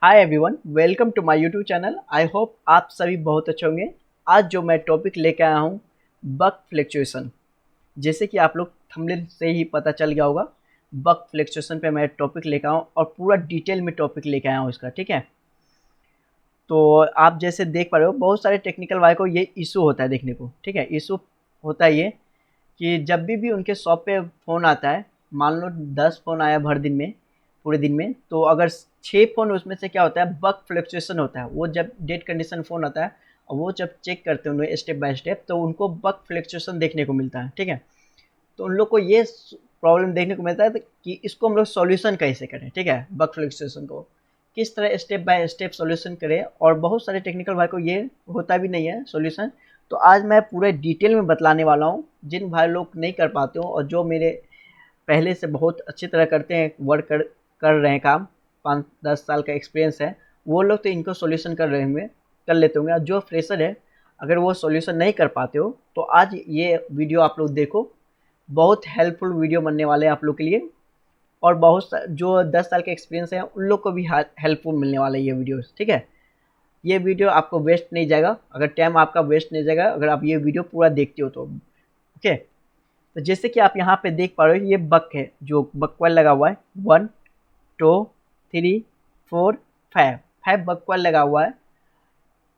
Hi everyone, welcome to my YouTube channel. I hope आप सभी बहुत अच्छे होंगे। आज जो मैं टॉपिक लेके आया हूँ, बक फ्लक्चुएशन। जैसे कि आप लोग थंबनेल से ही पता चल गया होगा, बक फ्लक्चुएशन पे मैं टॉपिक लेके आया हूँ और पूरा डिटेल में टॉपिक लेके आया हूँ इसका। ठीक है, तो आप जैसे देख पा रहे हो, बहुत सारे टेक्निकल वाले को ये इशू होता है देखने को। ठीक है, इशू होता है ये कि जब भी उनके शॉप पे फ़ोन आता है, मान लो 10 फ़ोन आया भर दिन में, पूरे दिन में, तो अगर 6 फ़ोन उसमें से क्या होता है, बग फ्लक्चुएशन होता है। वो जब डेड कंडीशन फ़ोन आता है और वो जब चेक करते हैं उन्हें स्टेप बाय स्टेप, तो उनको बग फ्लक्चुएशन देखने को मिलता है। ठीक है, तो उन लोग को ये प्रॉब्लम देखने को मिलता है कि इसको हम लोग सॉल्यूशन कैसे करें। ठीक है, बग फ्लक्चुएशन को किस तरह स्टेप बाय स्टेप सॉल्यूशन करें, और बहुत सारे टेक्निकल भाई को ये होता भी नहीं है सॉल्यूशन। तो आज मैं पूरे डिटेल में बतलाने वाला हूँ। जिन भाई लोग नहीं कर पाते हो और जो मेरे पहले से बहुत अच्छी तरह करते हैं, वर्क कर रहे हैं काम, 5-10 साल का एक्सपीरियंस है, वो लोग तो इनको सॉल्यूशन कर लेते होंगे। और जो फ्रेशर है, अगर वो सॉल्यूशन नहीं कर पाते हो, तो आज ये वीडियो आप लोग देखो। बहुत हेल्पफुल वीडियो बनने वाले हैं आप लोग के लिए। और जो 10 साल के एक्सपीरियंस है उन लोग को भी हेल्पफुल मिलने वाला है ये वीडियो। ठीक है, ये वीडियो आपको वेस्ट नहीं जाएगा, अगर टाइम आपका वेस्ट नहीं जाएगा अगर आप ये वीडियो पूरा देखते हो तो। ओके, तो जैसे कि आप यहाँ पे देख पा रहे हो, ये बक है, जो बक कॉइल लगा हुआ है। 1 2 3 4 5 5 बक कॉइल लगा हुआ है।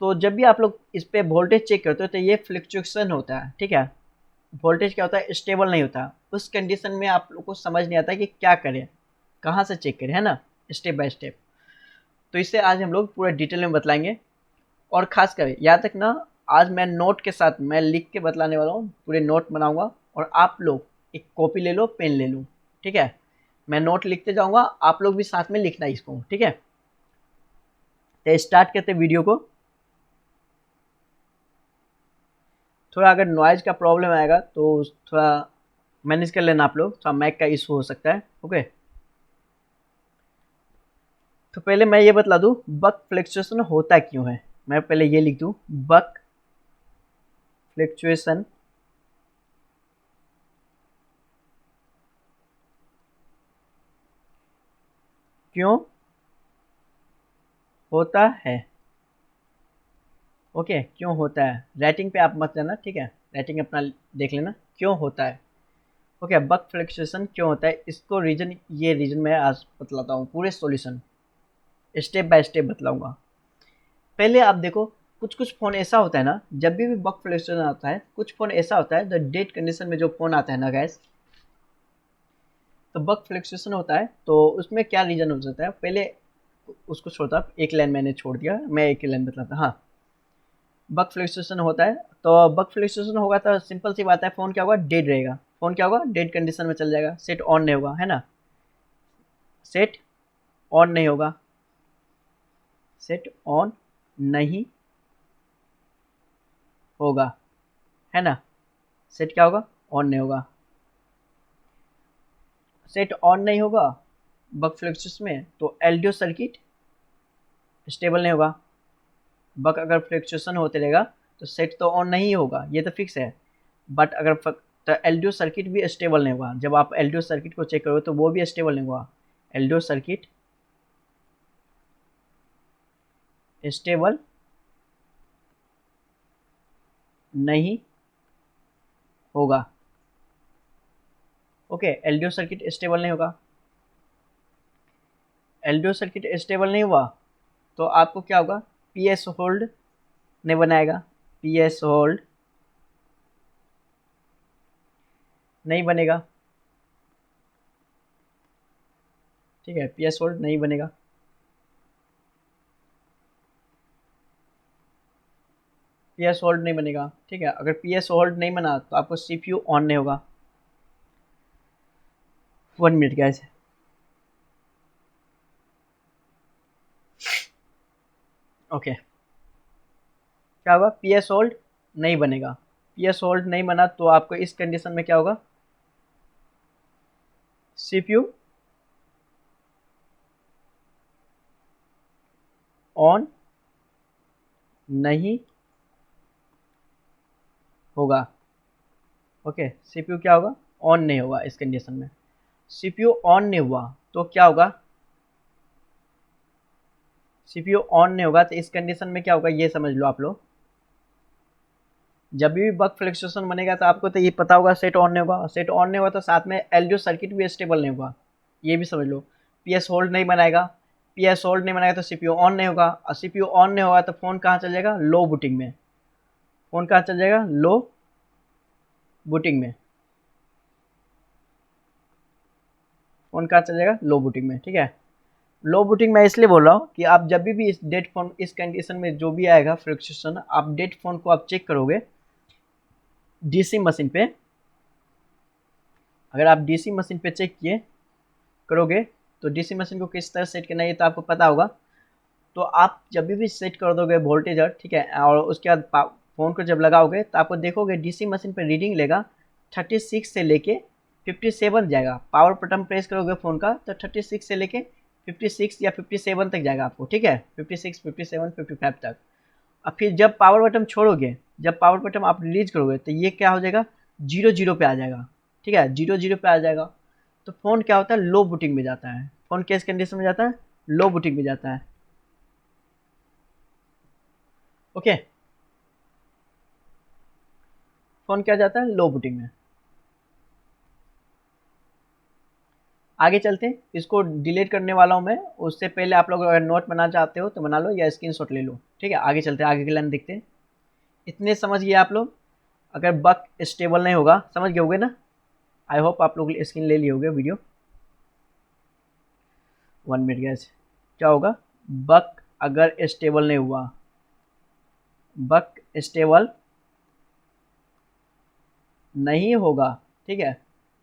तो जब भी आप लोग इस पे वोल्टेज चेक करते हो तो ये फ्लक्चुएशन होता है। ठीक है, वोल्टेज क्या होता है, स्टेबल नहीं होता। उस कंडीशन में आप लोग को समझ नहीं आता कि क्या करें, कहाँ से चेक करें, है ना, स्टेप बाय स्टेप। तो इससे आज हम लोग पूरा डिटेल में बतलाएंगे। और खास कर याद रखना, आज मैं नोट के साथ मैं लिख के बतलाने वाला हूँ, पूरे नोट बनाऊंगा। और आप लोग एक कॉपी ले लो, पेन ले लो। ठीक है, मैं नोट लिखते जाऊंगा, आप लोग भी साथ में लिखना इसको। ठीक है, तो स्टार्ट करते वीडियो को। थोड़ा अगर नॉइज का प्रॉब्लम आएगा तो थोड़ा मैनेज कर लेना आप लोग, थोड़ा माइक का इशू हो सकता है। ओके, तो पहले मैं ये बतला दूं बक फ्लक्चुएशन होता क्यों है। मैं पहले ये लिख दूं, बक फ्लक्चुएशन क्यों होता है। ओके, क्यों होता है, राइटिंग पे आप मत जाना। ठीक है, राइटिंग अपना देख लेना, क्यों होता है। ओके, बक फ्लक्चुएशन क्यों होता है, इसको रीजन, ये रीजन मैं आज बतलाता हूँ, पूरे सॉल्यूशन स्टेप बाय स्टेप बतलाऊंगा। पहले आप देखो, कुछ कुछ फ़ोन ऐसा होता है ना, जब भी बक फ्लक्चुएशन आता है, कुछ फ़ोन ऐसा होता है, द डेड कंडीशन में जो फ़ोन आता है ना गैस, तो बक फ्लक्चुएशन होता है। तो उसमें क्या रीज़न हो सकता है, पहले उसको छोड़ता, एक लाइन मैंने छोड़ दिया, मैं एक ही लाइन बतलाता। हाँ, बक फ्लक्चुएशन होता है, तो बक फ्लक्चुएशन होगा तो सिंपल सी बात है, फ़ोन क्या होगा, डेड रहेगा। फ़ोन क्या होगा, डेड कंडीशन में चल जाएगा, सेट ऑन नहीं होगा, है ना, सेट ऑन नहीं होगा, सेट ऑन नहीं होगा, है ना, सेट क्या होगा, ऑन नहीं होगा। सेट ऑन नहीं होगा बक फ्लक्चुएशन में, तो एलडीओ सर्किट स्टेबल नहीं होगा। बक अगर फ्लक्चुएशन होते रहेगा तो सेट तो ऑन नहीं होगा, ये तो फिक्स है। बट अगर तो एलडीओ सर्किट भी स्टेबल नहीं होगा। जब आप एलडीओ सर्किट को चेक करोगे तो वो भी स्टेबल नहीं होगा। एलडीओ सर्किट स्टेबल नहीं होगा। ओके, एलडीओ सर्किट स्टेबल नहीं होगा। एलडीओ सर्किट स्टेबल नहीं हुआ तो आपको क्या होगा, पीएस होल्ड नहीं बनाएगा, पीएस होल्ड नहीं बनेगा। ठीक है, पीएस होल्ड नहीं बनेगा। पीएस होल्ड नहीं बनेगा। ठीक है, अगर पीएस होल्ड नहीं बना तो आपको सीपीयू ऑन नहीं होगा। 1 मिनट गैस। ओके, क्या होगा, पीएस होल्ड नहीं बनेगा। पीएस होल्ड नहीं बना तो आपको इस कंडीशन में क्या होगा, सीपीयू ऑन नहीं होगा। ओके, सीपीयू क्या होगा, ऑन नहीं होगा इस कंडीशन में। सीपीयू ऑन नहीं हुआ तो क्या होगा, सीपीयू ऑन नहीं होगा तो इस कंडीशन में क्या होगा ये समझ लो आप लोग। जब भी बग फ्लक्चुएशन बनेगा तो आपको तो ये पता होगा सेट ऑन नहीं होगा, सेट ऑन नहीं होगा तो साथ में एलडीओ सर्किट भी स्टेबल नहीं होगा, ये भी समझ लो। पीएस होल्ड नहीं बनाएगा, पीएस होल्ड नहीं बनाएगा तो सीपीयू ऑन नहीं होगा, और सीपीयू ऑन नहीं होगा तो फ़ोन कहाँ चल जाएगा, लो बूटिंग में। फ़ोन कहाँ चल जाएगा, लो बूटिंग में। फ़ोन कहाँ चल जाएगा, लो बूटिंग में, ठीक है। लो बूटिंग मैं इसलिए बोल रहा हूँ कि आप जब भी इस डेड फ़ोन इस कंडीशन में जो भी आएगा फ्लक्चुएशन, आप डेड फ़ोन को आप चेक करोगे डीसी मशीन पे। अगर आप डीसी मशीन पे चेक किए करोगे तो डीसी मशीन को किस तरह सेट करना है ये तो आपको पता होगा। तो आप जब भी सेट कर दोगे वोल्टेज, ठीक है, और उसके बाद फ़ोन को जब लगाओगे तो आपको देखोगे डीसी मशीन पर रीडिंग लेगा 36 से लेके 57 जाएगा। पावर बटन प्रेस करोगे फ़ोन का तो 36 से लेके 56 या 57 तक जाएगा आपको, ठीक है, 56, 57, 55 तक। और फिर जब पावर बटन छोड़ोगे, जब पावर बटन आप रिलीज करोगे तो ये क्या हो जाएगा, 0 पे आ जाएगा, ठीक है, 0 पे आ जाएगा। तो फ़ोन क्या होता है, लो बूटिंग में जाता है। फ़ोन किस कंडीशन में जाता है, लो बूटिंग में जाता है। ओके, फ़ोन क्या जाता है, लो बूटिंग में। आगे चलते हैं, इसको डिलीट करने वाला हूँ मैं, उससे पहले आप लोग अगर नोट बनाना चाहते हो तो बना लो या स्क्रीनशॉट ले लो, ठीक है। आगे चलते हैं, आगे की लाइन देखते हैं। इतने समझ गए आप लोग। अगर बक स्टेबल नहीं होगा, समझ गए होगे ना, आई होप आप लोग स्क्रीन ले लिए होगे वीडियो। 1 मिनट गैस, क्या होगा, बक अगर स्टेबल नहीं हुआ, बक स्टेबल नहीं होगा, ठीक है,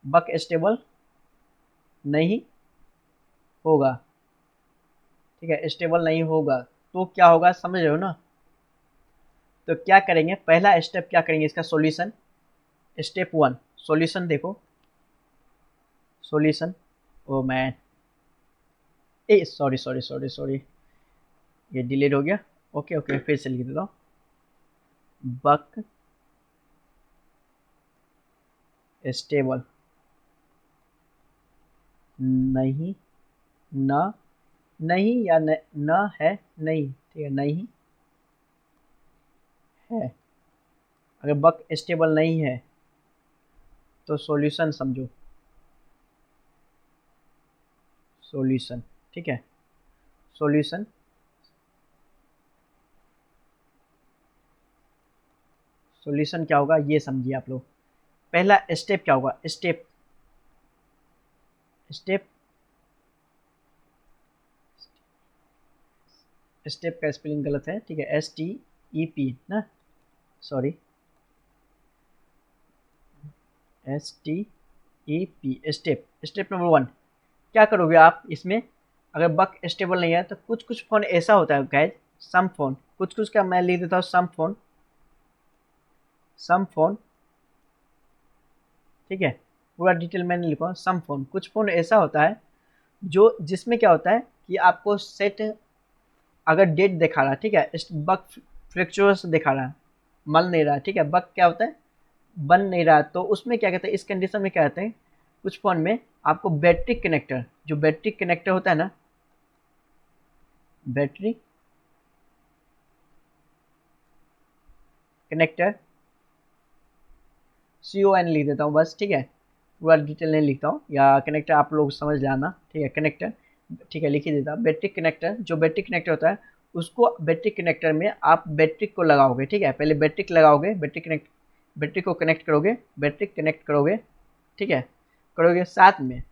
बक स्टेबल नहीं होगा, ठीक है, स्टेबल नहीं होगा तो क्या होगा, समझ रहे हो ना। तो क्या करेंगे, पहला स्टेप क्या करेंगे, इसका सॉल्यूशन। स्टेप 1 सॉल्यूशन देखो, सॉल्यूशन, ओ मैन, ए सॉरी सॉरी सॉरी सॉरी, ये डिलीट हो गया। ओके ओके, फिर से लिख देता हूँ, बक स्टेबल नहीं, न नहीं या न है नहीं, ठीक है, नहीं है। अगर बक स्टेबल नहीं है तो सॉल्यूशन समझो, सॉल्यूशन, ठीक है, सॉल्यूशन। सॉल्यूशन क्या होगा ये समझिए आप लोग। पहला स्टेप क्या होगा, स्टेप, स्टेप, स्टेप का स्पेलिंग गलत है, ठीक है, STEP ना, sorry, STEP, step. Step number 1 क्या करोगे आप इसमें, अगर बक स्टेबल नहीं है तो कुछ कुछ फ़ोन ऐसा होता है गाइज, सम फ़ोन, कुछ कुछ का मैं लिख देता हूँ सम फ़ोन, सम फ़ोन, ठीक है, पूरा डिटेल मैंने लिखा, सम फ़ोन, कुछ फ़ोन ऐसा होता है जो जिसमें क्या होता है कि आपको सेट अगर डेट दिखा रहा है, ठीक है, बक फ्लक्चुएस दिखा रहा है, मल नहीं रहा है, ठीक है, बक क्या होता है, बन नहीं रहा, तो उसमें क्या कहते हैं, इस कंडीशन में क्या कहते हैं, कुछ फ़ोन में आपको बैटरी कनेक्टर, जो बैटरी कनेक्टर होता है ना, बैटरी कनेक्टर, CON लिख देता हूँ बस, ठीक है, पूरा डिटेल नहीं लिखता हूँ, या कनेक्टर आप लोग समझ जाना, ठीक है, कनेक्टर, ठीक है, लिख ही देता हूँ। बैटरी कनेक्टर, जो बैटरी कनेक्टर होता है उसको बैटरी कनेक्टर में आप बैटरी को लगाओगे, ठीक है, पहले बैटरी लगाओगे, बैटरी को कनेक्ट करोगे, बैटरी कनेक्ट करोगे, ठीक है, करोगे, साथ में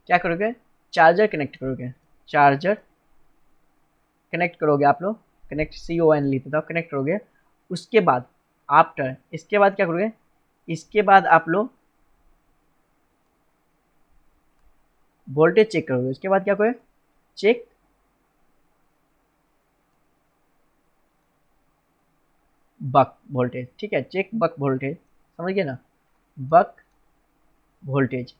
क्या करोगे, चार्जर कनेक्ट करोगे, चार्जर कनेक्ट करोगे आप लोग, कनेक्ट CON लिख देता हूँ, कनेक्ट करोगे। उसके बाद आफ्टर, इसके बाद क्या करोगे, इसके बाद आप लोग वोल्टेज चेक करोगे, उसके बाद क्या करोगे, चेक बक वोल्टेज, ठीक है, चेक बक वोल्टेज, समझ गए ना, बक वोल्टेज,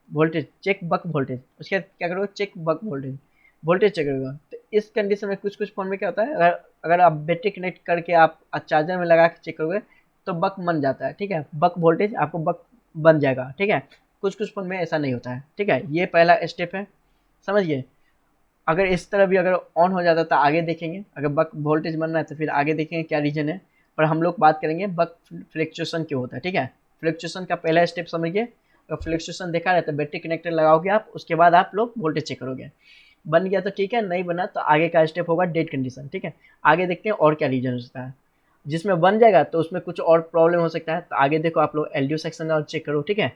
वोल्टेज चेक बक वोल्टेज, उसके बाद क्या करोगे, चेक बक वोल्टेज, वोल्टेज चेक करोगे। तो इस कंडीशन में कुछ कुछ फोन में क्या होता है, अगर अगर आप बैटरी कनेक्ट करके आप चार्जर में लगा के चेक करोगे तो बक बन जाता है, ठीक है, बक वोल्टेज आपको बक बन जाएगा, ठीक है। कुछ कुछ फोन में ऐसा नहीं होता है, ठीक है, ये पहला स्टेप है, समझिए। अगर इस तरह भी अगर ऑन हो जाता तो आगे देखेंगे, अगर बक वोल्टेज बनना है तो फिर आगे देखेंगे क्या रीजन है। पर हम लोग बात करेंगे बक फ्लक्चुएशन क्यों होता है, ठीक है। फ्लक्चुएशन का पहला स्टेप समझिए। अगर फ्लक्चुएशन देखा रहता है बैटरी कनेक्टर लगाओगे आप, उसके बाद आप लोग वोल्टेज चेक करोगे। बन गया तो ठीक है, नहीं बना तो आगे का स्टेप होगा डेड कंडीशन, ठीक है। आगे देखते हैं और क्या रीजन हो सकता है। जिसमें बन जाएगा तो उसमें कुछ और प्रॉब्लम हो सकता है, तो आगे देखो आप लोग एलडीओ सेक्शन और चेक करो, ठीक है।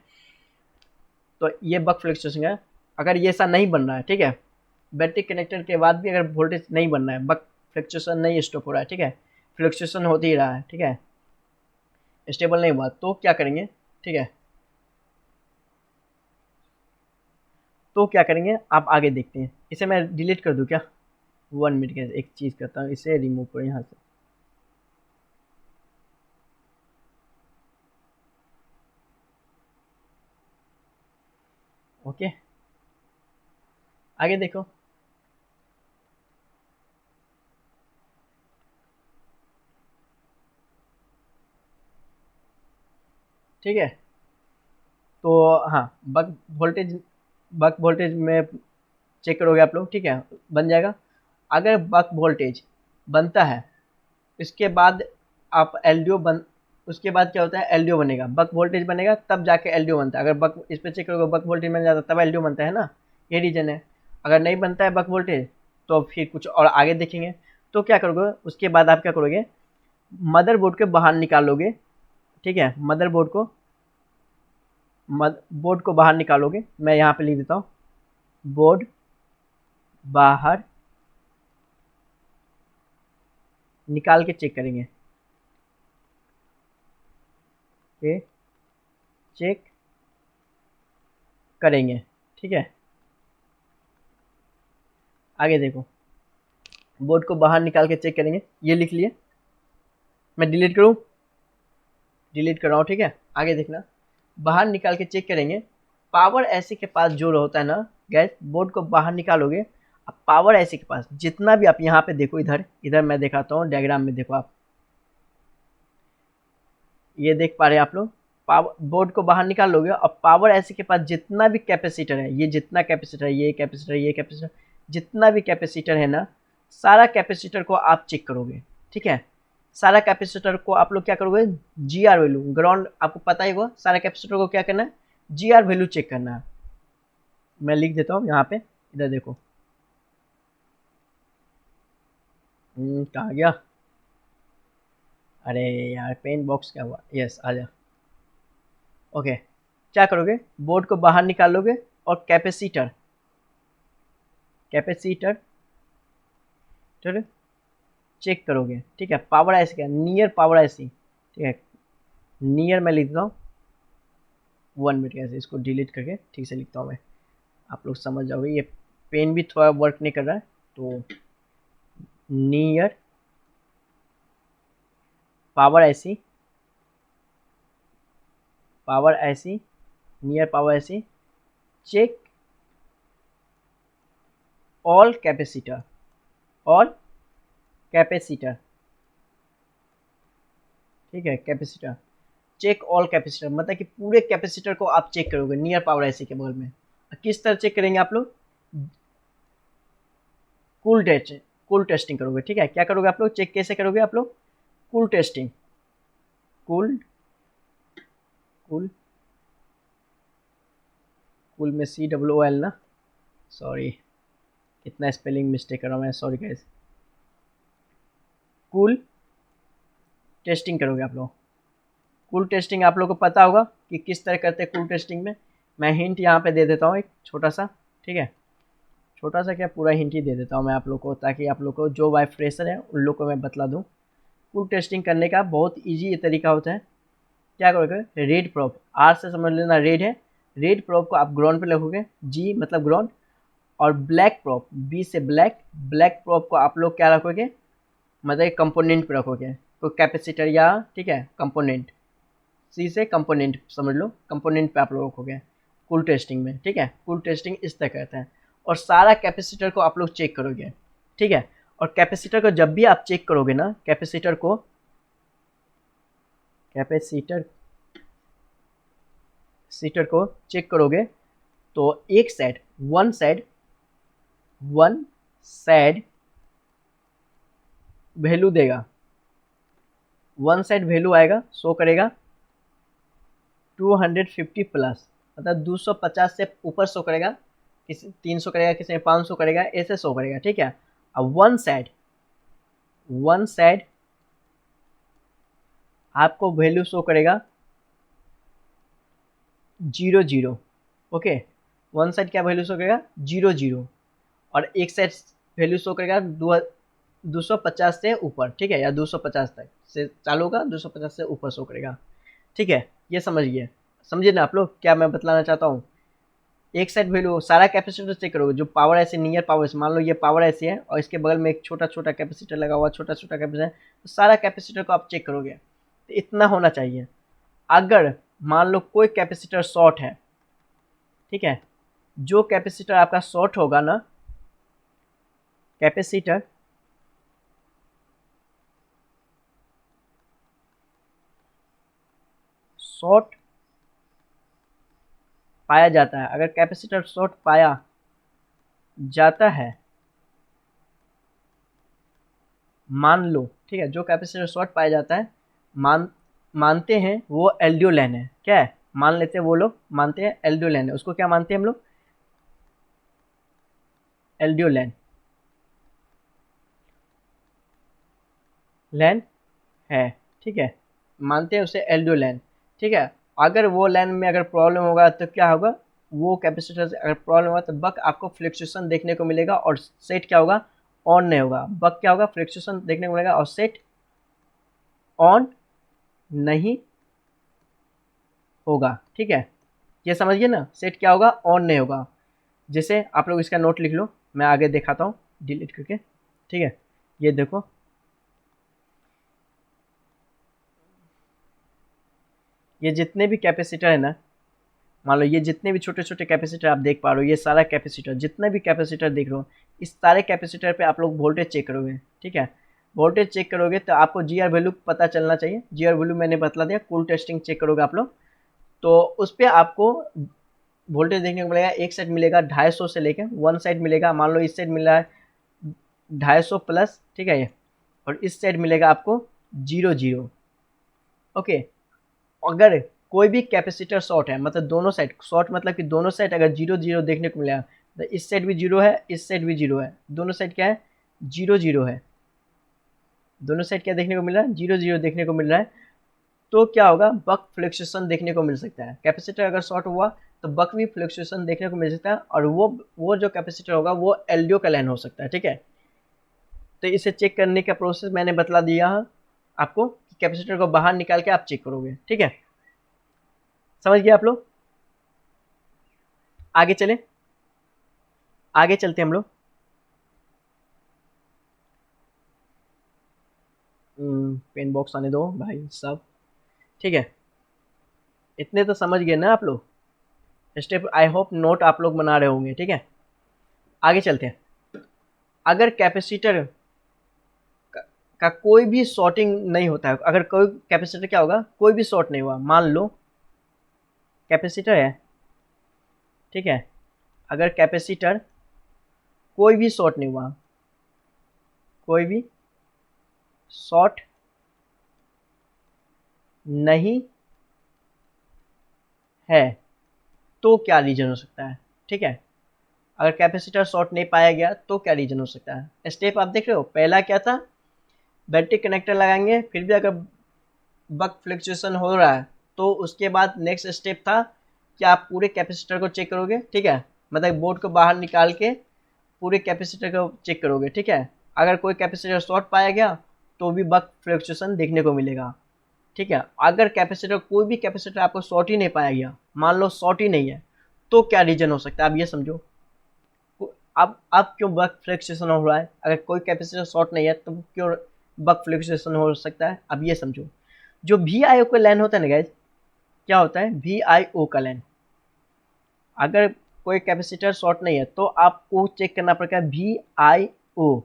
तो ये बक फ्लक्चुएशन है। अगर ये ऐसा नहीं बन रहा है, ठीक है, बैटरी कनेक्टर के बाद भी अगर वोल्टेज नहीं बन रहा है, बक फ्लक्चुएशन नहीं स्टॉप हो रहा है, ठीक है, फ्लक्चुएशन होते ही रहा है, ठीक है, स्टेबल नहीं हुआ, तो क्या करेंगे, ठीक है। तो क्या करेंगे आप आगे देखते हैं। इसे मैं डिलीट कर दूं क्या? 1 मिनट के एक चीज़ करता हूँ, इसे रिमूव करो यहाँ से। ओके, आगे देखो। ठीक है, तो हाँ, बक वोल्टेज में चेक करोगे आप लोग, ठीक है, बन जाएगा। अगर बक वोल्टेज बनता है, इसके बाद आप एलडीओ बन उसके बाद क्या होता है, एलडीओ बनेगा, बक वोल्टेज बनेगा तब जाके एलडीओ बनता है। अगर बक इस पे चेक करोगे बक वोल्टेज बन जाता तब एलडीओ बनता है ना, ये रीजन है। अगर नहीं बनता है बक वोल्टेज तो फिर कुछ और आगे देखेंगे। तो क्या करोगे उसके बाद, आप क्या करोगे, मदरबोर्ड के बाहर निकालोगे, ठीक है, बोर्ड को बाहर निकालोगे। मैं यहाँ पे लिख देता हूँ, बोर्ड बाहर निकाल के चेक करेंगे, ये चेक करेंगे, ठीक है। आगे देखो, बोर्ड को बाहर निकाल के चेक करेंगे, ये लिख लिए। मैं डिलीट करूँ? डिलीट कर रहा हूँ, ठीक है। आगे देखना, बाहर निकाल के चेक करेंगे। पावर ऐसी के पास जो होता है ना गैस, बोर्ड को बाहर निकालोगे, अब पावर ऐसी के पास जितना भी, आप यहाँ पे देखो, इधर इधर मैं दिखाता हूँ डायग्राम में, देखो आप ये देख पा रहे हैं आप लोग। पावर बोर्ड को बाहर निकाल लोगे और पावर ऐसी के पास जितना भी कैपेसिटर है, ये जितना कैपेसिटर है, ये कैपेसिटर, ये कैपेसिटर, जितना भी कैपेसिटर है ना, सारा कैपेसिटर को आप चेक करोगे, ठीक है। सारा कैपेसिटर को आप लोग क्या करोगे, जी आर वैल्यू, ग्राउंड आपको पता ही होगा, सारा कैपेसिटर को क्या करना है, जी आर वैल्यू चेक करना है। मैं लिख देता हूँ यहाँ पे, इधर देखो, कहाँ गया, अरे यार पेन बॉक्स क्या हुआ, यस आ जा। ओके, क्या करोगे, बोर्ड को बाहर निकाल लोगे और कैपेसिटर कैपेसिटर ठीक चेक करोगे, ठीक है। पावर ऐसी क्या, नियर पावर ऐसी, ठीक है, नियर मैं लिखता हूँ 1 मिनट, कैसे इसको डिलीट करके ठीक से लिखता हूँ मैं, आप लोग समझ जाओगे। ये पेन भी थोड़ा वर्क नहीं कर रहा है, तो नियर पावर ऐसी नियर पावर ऐसी चेक ऑल कैपेसिटर ठीक है, कैपेसिटर चेक ऑल कैपेसिटर, मतलब कि पूरे कैपेसिटर को आप चेक करोगे नियर पावर ऐसी के बगल में। किस तरह चेक करेंगे आप लोग, कूल टेस्टिंग करोगे, ठीक है। क्या करोगे आप लोग, चेक कैसे करोगे आप लोग, cool testing, cool cool cool में COOL ना, सॉरी कितना स्पेलिंग मिस्टेक कर रहा हूँ मैं, सॉरी गाइस। कूल टेस्टिंग करोगे आप लोग। कूल टेस्टिंग आप लोगों को पता होगा कि किस तरह करते हैं कूल टेस्टिंग में। मैं हिंट यहाँ पे दे देता हूँ एक छोटा सा, ठीक है, छोटा सा क्या, पूरा हिंट ही दे देता हूँ मैं आप लोग को, ताकि आप लोग को जो वाई फ्रेशर है उन लोग को मैं बतला दूँ। कूल टेस्टिंग करने का बहुत ईजी ये तरीका होता है। क्या करोगे, रेड प्रोब, आर से समझ लेना रेड है, रेड प्रोब को आप ग्राउंड पे रखोगे, जी मतलब ग्राउंड, और ब्लैक प्रोब, बी से ब्लैक प्रोब को आप लोग क्या रखोगे, मतलब कंपोनेंट पे रखोगे, तो कैपेसिटर या, ठीक है, कंपोनेंट, सी से कंपोनेंट समझ लो, कंपोनेंट पे आप लोग रखोगे कूल टेस्टिंग में, ठीक है। कूल टेस्टिंग इस तरह करते हैं, और सारा कैपेसिटर को आप लोग चेक करोगे, ठीक है। और कैपेसिटर को जब भी आप चेक करोगे ना, कैपेसिटर को चेक करोगे, तो एक साइड वन साइड वैल्यू देगा, वन साइड वैल्यू आएगा, शो करेगा 250 प्लस, मतलब 250 से ऊपर शो करेगा, किसी 300 करेगा, किसी में 500 करेगा, ऐसे शो करेगा, ठीक है। अब वन साइड आपको वैल्यू शो करेगा 0 0, ओके। वन साइड क्या वैल्यू शो करेगा 0 0, और एक साइड वैल्यू शो करेगा 250 से ऊपर, ठीक है, या 250 तक से चालू होगा, 250 से ऊपर शो करेगा, ठीक है। ये समझिए ना आप लोग क्या मैं बतलाना चाहता हूँ। एक साइड वैल्यू सारा कैपेसिटर चेक करोगे, जो पावर ऐसे नियर पावर, मान लो ये पावर ऐसी है और इसके बगल में एक छोटा छोटा कैपेसिटर लगा हुआ, छोटा छोटा कैपेसिटर, तो सारा कैपेसिटर को आप चेक करोगे तो इतना होना चाहिए। अगर मान लो कोई कैपेसिटर शॉर्ट है, ठीक है, जो कैपेसिटर आपका शॉर्ट होगा ना, कैपेसिटर शॉर्ट पाया जाता है, अगर कैपेसिटर शॉर्ट पाया जाता है, मान लो, ठीक है, जो कैपेसिटर शॉर्ट पाया जाता है, मानते हैं वो एलडीओ लाइन है, क्या है, मान लेते हैं, वो लोग मानते हैं एलडीओ लाइन है, उसको क्या मानते हैं हम लोग, एलडीओ लाइन है, ठीक है, मानते हैं उसे एलडीओ लाइन, ठीक है। अगर वो लाइन में अगर प्रॉब्लम होगा तो क्या होगा, वो कैपेसिटर से अगर प्रॉब्लम होगा तो बक आपको फ्लक्चुएशन देखने को मिलेगा, और सेट क्या होगा, ऑन नहीं होगा, बक क्या होगा, फ्लक्चुएशन देखने को मिलेगा और सेट ऑन नहीं होगा, ठीक है। ये समझिए ना, सेट क्या होगा, ऑन नहीं होगा। जैसे आप लोग इसका नोट लिख लो, मैं आगे दिखाता हूँ डिलीट करके, ठीक है। ये देखो, ये जितने भी कैपेसिटर है ना, मान लो ये जितने भी छोटे छोटे कैपेसिटर आप देख पा रहे हो, ये सारा कैपेसिटर, जितने भी कैपेसिटर देख रहे हो, इस सारे कैपेसिटर पे आप लोग वोल्टेज चेक करोगे, ठीक है। वोल्टेज चेक करोगे तो आपको जी आर वैल्यू पता चलना चाहिए, जी आर वैल्यू मैंने बतला दिया, कूल टेस्टिंग चेक करोगे आप लोग तो उस पर आपको वोल्टेज देखने को मिलेगा। एक साइड मिलेगा 250 से लेकर, वन साइड मिलेगा, मान लो इस साइड मिल रहा है 250 प्लस, ठीक है, ये, और इस साइड मिलेगा आपको 0 0, ओके। अगर कोई भी कैपेसिटर शॉर्ट है, मतलब दोनों साइड शॉर्ट, मतलब कि दोनों साइड अगर 0 0 देखने को मिला, तो इस साइड भी 0 है, इस साइड भी 0 है, दोनों साइड क्या है, 0 0 है, दोनों साइड क्या देखने को मिल रहा है, 0 0 देखने को मिल रहा है। तो क्या होगा, बक फ्लक्चुएशन देखने को मिल सकता है। कैपेसिटर अगर शॉर्ट हुआ तो बक भी फ्लक्चुएशन देखने को मिल सकता है, और वो जो कैपेसिटर होगा वो एलडीओ का लाइन हो सकता है, ठीक है। तो इसे चेक करने का प्रोसेस मैंने बतला दिया है आपको, कि कैपेसिटर को बाहर निकाल के आप चेक करोगे, ठीक है। समझ गए आप लोग, आगे चले, आगे चलते हम लोग। पेन बॉक्स आने दो भाई सब, ठीक है। इतने तो समझ गए ना आप लोग, स्टेप आई होप नोट आप लोग बना रहे होंगे, ठीक है। आगे चलते हैं। अगर कैपेसिटर का कोई भी शॉर्टिंग नहीं होता है, अगर कोई कैपेसिटर क्या होगा, कोई भी शॉर्ट नहीं हुआ, मान लो कैपेसिटर है, ठीक है, अगर कैपेसिटर कोई भी शॉर्ट नहीं हुआ, कोई भी शॉर्ट नहीं है, तो क्या रीजन हो सकता है, ठीक है। अगर कैपेसिटर शॉर्ट नहीं पाया गया तो क्या रीजन हो सकता है। स्टेप आप देख रहे हो, पहला क्या था, बैटरी कनेक्टर लगाएंगे, फिर भी अगर बक फ्लक्चुएशन हो रहा है तो उसके बाद नेक्स्ट स्टेप था कि आप पूरे कैपेसिटर को चेक करोगे, ठीक है, मतलब बोर्ड को बाहर निकाल के पूरे कैपेसिटर को चेक करोगे, ठीक है। अगर कोई कैपेसिटर शॉर्ट पाया गया तो भी बक फ्लक्चुएशन देखने को मिलेगा, ठीक है। अगर कैपेसिटर कोई भी कैपेसिटर आपको शॉर्ट ही नहीं पाया गया, मान लो शॉर्ट ही नहीं है, तो क्या रीजन हो सकता है, आप ये समझो। अब क्यों बक फ्लक्चुएशन हो रहा है, अगर कोई कैपेसिटर शॉर्ट नहीं है तो क्यों बक फ्लक्चुएशन हो सकता है, अब ये समझो। जो वी आई ओ का लाइन होता है ना गाइज, क्या होता है वी आई ओ का लाइन, अगर कोई कैपेसिटर शॉर्ट नहीं है तो आपको चेक करना पड़ेगा वी आई ओ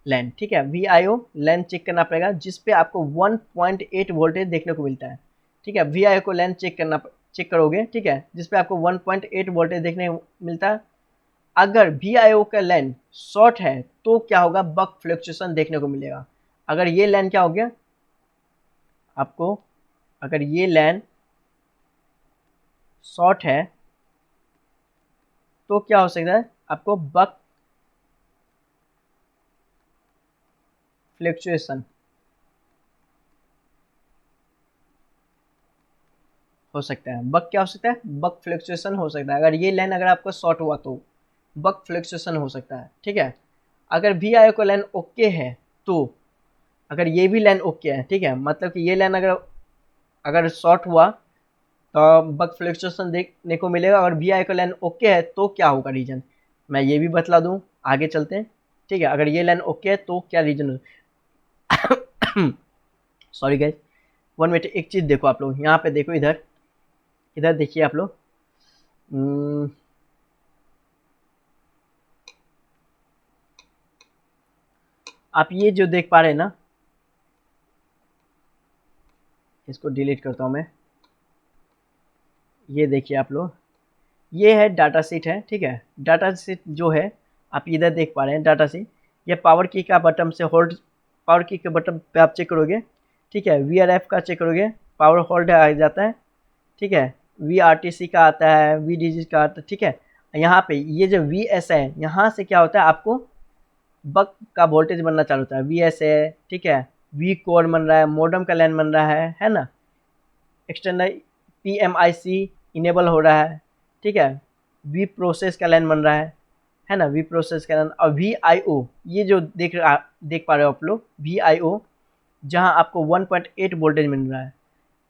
लाइन, ठीक है, V I O line check करना पड़ेगा, जिस पे आपको 1.8 वोल्टेज देखने को मिलता है, ठीक है। वी आई ओ को लाइन चेक करोगे, ठीक है, जिस पे आपको 1.8 वोल्टेज देखने को मिलता है, अगर VIO का लाइन शॉर्ट है तो क्या होगा, बक फ्लक्चुएशन देखने को मिलेगा। अगर ये लाइन क्या हो गया आपको, अगर ये लाइन शॉर्ट है तो क्या हो सकता है आपको, बक फ्लक्चुएशन हो सकता है। बक क्या हो सकता है, बक फ्लक्चुएशन हो सकता है। अगर ये लाइन अगर आपका शॉर्ट हुआ तो बक फ्लक्चुएशन हो सकता है, ठीक है। अगर VIO का लाइन ओके है तो, अगर ये भी लाइन ओके है, ठीक है, मतलब कि ये लाइन अगर अगर शॉर्ट हुआ तो बक फ्लक्चुएशन देखने को मिलेगा। अगर VIO का लाइन ओके है तो क्या होगा रीजन, मैं ये भी बतला दूं, आगे चलते हैं, ठीक है। अगर ये लाइन ओके है तो क्या रीजन हो सॉरी गाइस, 1 मिनट। एक चीज़ देखो आप लोग, यहाँ पे देखो, इधर इधर देखिए आप लोग, आप ये जो देख पा रहे हैं ना, इसको डिलीट करता हूँ मैं। ये देखिए आप लोग, ये है डाटा शीट है, ठीक है। डाटा शीट जो है आप इधर देख पा रहे हैं, डाटा शीट, ये पावर की का बटन से होल्ड, पावर की के बटन पे आप चेक करोगे, ठीक है। VRF का चेक करोगे, पावर होल्ड आ जाता है, ठीक है। VRTC का आता है, VDG का आता है, ठीक है। यहाँ पे ये जो VS है, यहाँ से क्या होता है आपको बक का वोल्टेज बनना चालू होता है। VS है, ठीक है, V कोर बन रहा है, मॉडेम का लाइन बन रहा है ना, एक्सटर्नल PMIC इनेबल हो रहा है, ठीक है। V प्रोसेस का लाइन बन रहा है ना, V प्रोसेस का लाइन। और VIO, ये जो देख पा रहे हो आप लोग, VIO जहां आपको 1.8 वोल्टेज मिल रहा है।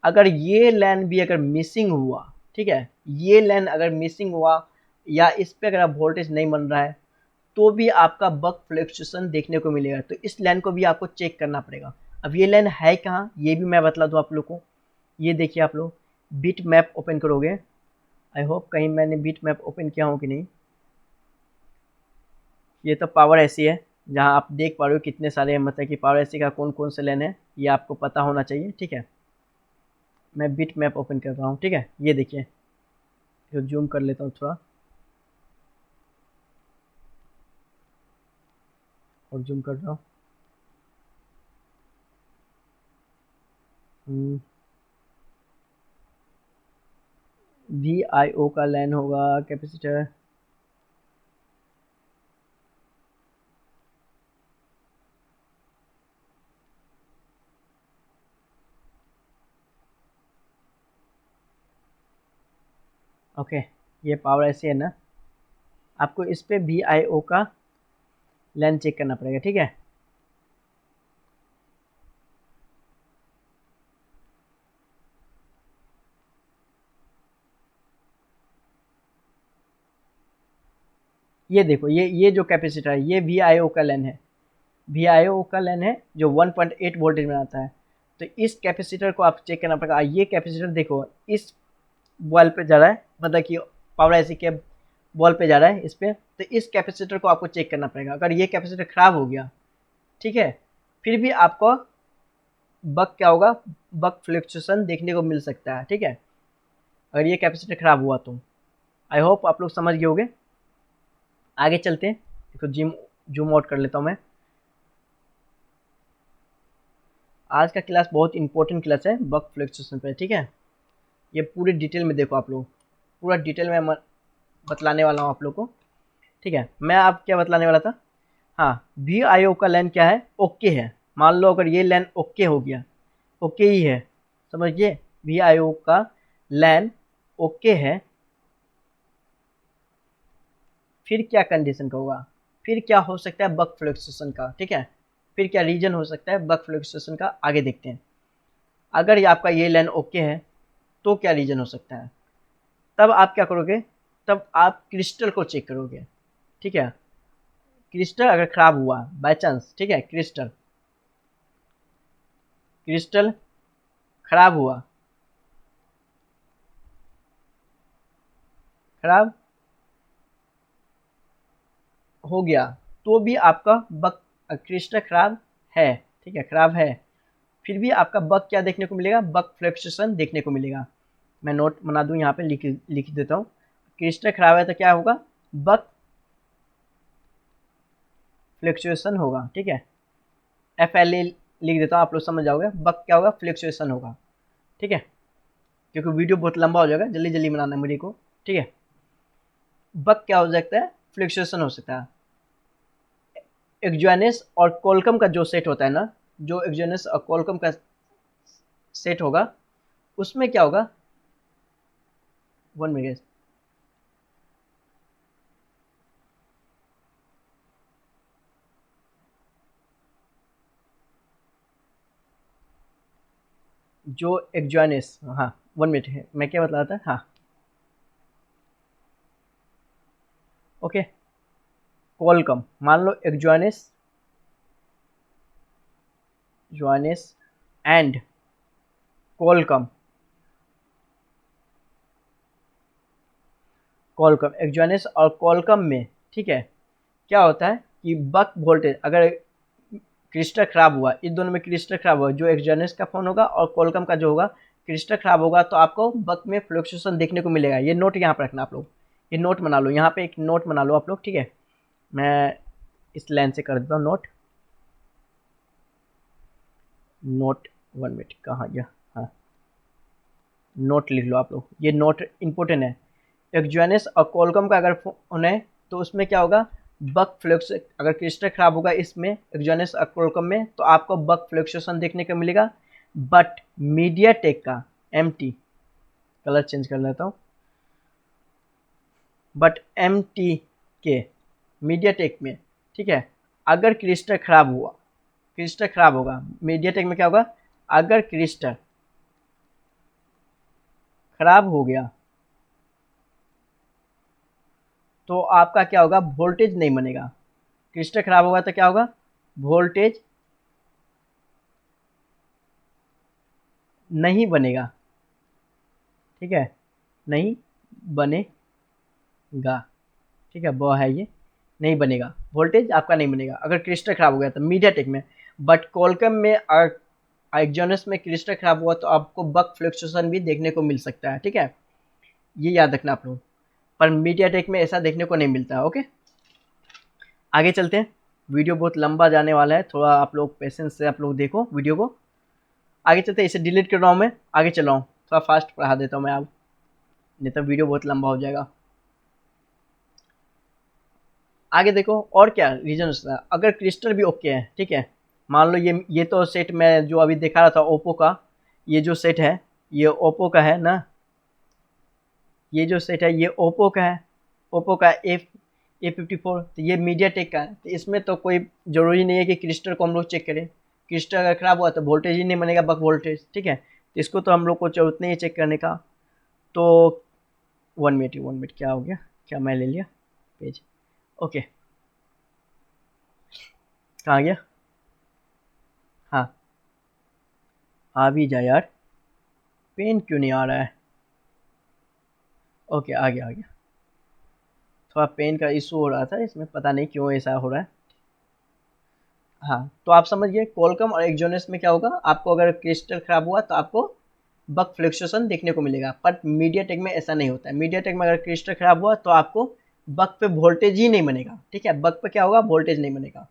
अगर ये लाइन भी अगर मिसिंग हुआ, ठीक है, ये लाइन अगर मिसिंग हुआ या इस पे अगर आप वोल्टेज नहीं बन रहा है तो भी आपका बक फ्लक्चुएशन देखने को मिलेगा। तो इस लाइन को भी आपको चेक करना पड़ेगा। अब ये लाइन है कहाँ, ये भी मैं बतला दूँ आप लोग को। ये देखिए आप लोग, बिट मैप ओपन करोगे, आई होप कहीं मैंने बिट मैप ओपन किया हो कि नहीं। ये तो पावर ऐसी है जहाँ आप देख पा रहे हो कितने सारे, मतलब कि पावर ऐसी का कौन कौन से लाइन है ये आपको पता होना चाहिए, ठीक है। मैं बिट मैप ओपन कर रहा हूँ, ठीक है। ये देखिए, जो जूम कर लेता हूँ थोड़ा, और जूम कर रहा हूँ। VIO का लाइन होगा कैपेसिटर, ओके। ये पावर ऐसी है ना, आपको इस पे VIO का लाइन चेक करना पड़ेगा, ठीक है। ये देखो, ये जो कैपेसिटर है ये VIO का लाइन है, VIO का लाइन है जो 1.8 वोल्टेज में आता है। तो इस कैपेसिटर को आप चेक करना पड़ेगा। ये कैपेसिटर देखो इस बॉल पे जा रहा है, मतलब कि पावर ऐसी के बॉल पे जा रहा है इस पे, तो इस कैपेसिटर को आपको चेक करना पड़ेगा। अगर ये कैपेसिटर खराब हो गया, ठीक है, फिर भी आपको बक क्या होगा, बक फ्लक्चुएशन देखने को मिल सकता है, ठीक है, अगर ये कैपेसिटर खराब हुआ तो। आई होप आप लोग समझ गए होंगे। आगे चलते हैं, देखो जूम आउट कर लेता हूँ मैं। आज का क्लास बहुत इंपॉर्टेंट क्लास है बक फ्लक्चुएशन पे, ठीक है। ये पूरी डिटेल में देखो आप लोग, पूरा डिटेल में बतलाने वाला हूँ आप लोग को, ठीक है। मैं आप क्या बतलाने वाला था, हाँ, VIO का लाइन क्या है, ओके है। मान लो अगर ये लाइन ओके हो गया, ओके ही है, समझिए, VIO का लाइन ओके है, फिर क्या कंडीशन का होगा, फिर क्या हो सकता है बक फ्लक्चुएशन का, ठीक है। फिर क्या रीजन हो सकता है बक फ्लक्चुएशन का, आगे देखते हैं। अगर ये आपका ये लाइन ओके है तो क्या रीजन हो सकता है, तब आप क्या करोगे, तब आप क्रिस्टल को चेक करोगे, ठीक है। क्रिस्टल अगर खराब हुआ बाय चांस, ठीक है, क्रिस्टल क्रिस्टल खराब हुआ, खराब हो गया तो भी आपका बक, क्रिस्टल खराब है, ठीक है, खराब है, फिर भी आपका बक क्या देखने को मिलेगा, बक फ्लक्चुएशन देखने को मिलेगा। मैं नोट बना दूं, यहाँ पे लिख देता हूँ। क्रिस्टल खराब है तो क्या होगा, बक फ्लक्चुएशन होगा, ठीक है। FLA लिख देता हूँ, आप लोग समझ जाओगे। बक क्या होगा, फ्लक्चुएशन होगा, ठीक है, क्योंकि वीडियो बहुत लंबा हो जाएगा, जल्दी जल्दी बनाना है मेरे को, ठीक है। बक क्या हो सकता है, फ्लक्चुएशन हो सकता है। एक्सोजेनस और कोलकम का जो सेट होता है ना, जो एक्सोजेनस और कोलकम का सेट होगा, उसमें क्या होगा, 1 मिनट, जो एक्सोजेनस, हाँ 1 मिनट है, मैं क्या बता रहा था, हाँ ओके। कोलकम, मान लो एक्सोजेनस, एक्सोजेनस एंड कोलकम, कोलकम एक्सोजेनस और कोलकम में, ठीक है, क्या होता है कि बक वोल्टेज, अगर क्रिस्टल खराब हुआ, इस दोनों में क्रिस्टल खराब हुआ, जो एक्सोजेनस का फोन होगा और कोलकम का जो होगा, क्रिस्टल खराब होगा, तो आपको बक में फ्लक्चुएशन देखने को मिलेगा। ये नोट यहाँ पर रखना आप लोग, ये नोट बना लो, यहाँ पे एक नोट बना लो आप लोग, ठीक है। मैं इस लाइन से कर देता हूँ नोट, नोट 1 मिनट कहाँ गया, हाँ नोट लिख लो आप लोग, ये नोट इंपॉर्टेंट है। एक्सोजेनस और कोलकम का अगर फोन है तो उसमें क्या होगा, बक फ्लक्स, अगर क्रिस्टल खराब होगा इसमें एक्सोजेनस और कोलकम में, तो आपको बक फ्लक्चुएशन देखने को मिलेगा। बट मीडियाटेक का MT, कलर चेंज कर लेता हूँ, बट MT के मीडियाटेक में, ठीक है, अगर क्रिस्टल खराब हुआ, क्रिस्टल खराब होगा, मीडियाटेक में क्या होगा, अगर क्रिस्टल खराब हो गया तो आपका क्या होगा, वोल्टेज नहीं बनेगा। क्रिस्टल खराब होगा तो क्या होगा, वोल्टेज नहीं बनेगा, ठीक है, नहीं बनेगा, ठीक है, वो है ये, नहीं बनेगा, वोल्टेज आपका नहीं बनेगा अगर क्रिस्टल खराब हो गया तो मीडियाटेक में। बट कोलकम में और एक्सोजेनस में क्रिस्टल खराब हुआ तो आपको बक फ्लक्चुएशन भी देखने को मिल सकता है, ठीक है, ये याद रखना आप लोग, पर मीडियाटेक में ऐसा देखने को नहीं मिलता है, ओके। आगे चलते हैं, वीडियो बहुत लंबा जाने वाला है, थोड़ा आप लोग पेशेंस से आप लोग देखो वीडियो को। आगे चलते हैं, इसे डिलीट कर रहा हूँ मैं, आगे चल रहा हूँ, थोड़ा फास्ट पढ़ा देता हूँ मैं, आप नहीं तो वीडियो बहुत लंबा हो जाएगा। आगे देखो और क्या रीजन है, अगर क्रिस्टल भी ओके है, ठीक है, मान लो ये तो सेट मैं जो अभी दिखा रहा था ओप्पो का, ये जो सेट है ये ओप्पो का है ना, ये जो सेट है ये ओप्पो का है, ओप्पो का A54, तो ये मीडियाटेक का है, तो इसमें तो कोई ज़रूरी नहीं है कि क्रिस्टल को हम लोग चेक करें। क्रिस्टल अगर खराब हुआ तो वोल्टेज ही नहीं बनेगा, बक वोल्टेज, ठीक है, तो इसको तो हम लोग को जरूरत नहीं है चेक करने का। तो 1 मिनट, 1 मिनट क्या हो गया, क्या मैं ले लिया पेज, ओके, कहाँ गया, हाँ आ भी जा यार, पेन क्यों नहीं आ रहा है, ओके आ गया आ गया, थोड़ा पेन का इशू हो रहा था इसमें, पता नहीं क्यों ऐसा हो रहा है। हाँ तो आप समझ गए, कोलकम और एक्सोजेनस में क्या होगा, आपको अगर क्रिस्टल खराब हुआ तो आपको बक फ्लक्चुएशन देखने को मिलेगा, पर मीडियाटेक में ऐसा नहीं होता है। मीडियाटेक में अगर क्रिस्टल खराब हुआ तो आपको बक पे वोल्टेज ही नहीं बनेगा, ठीक है, बक पे क्या होगा, वोल्टेज नहीं बनेगा,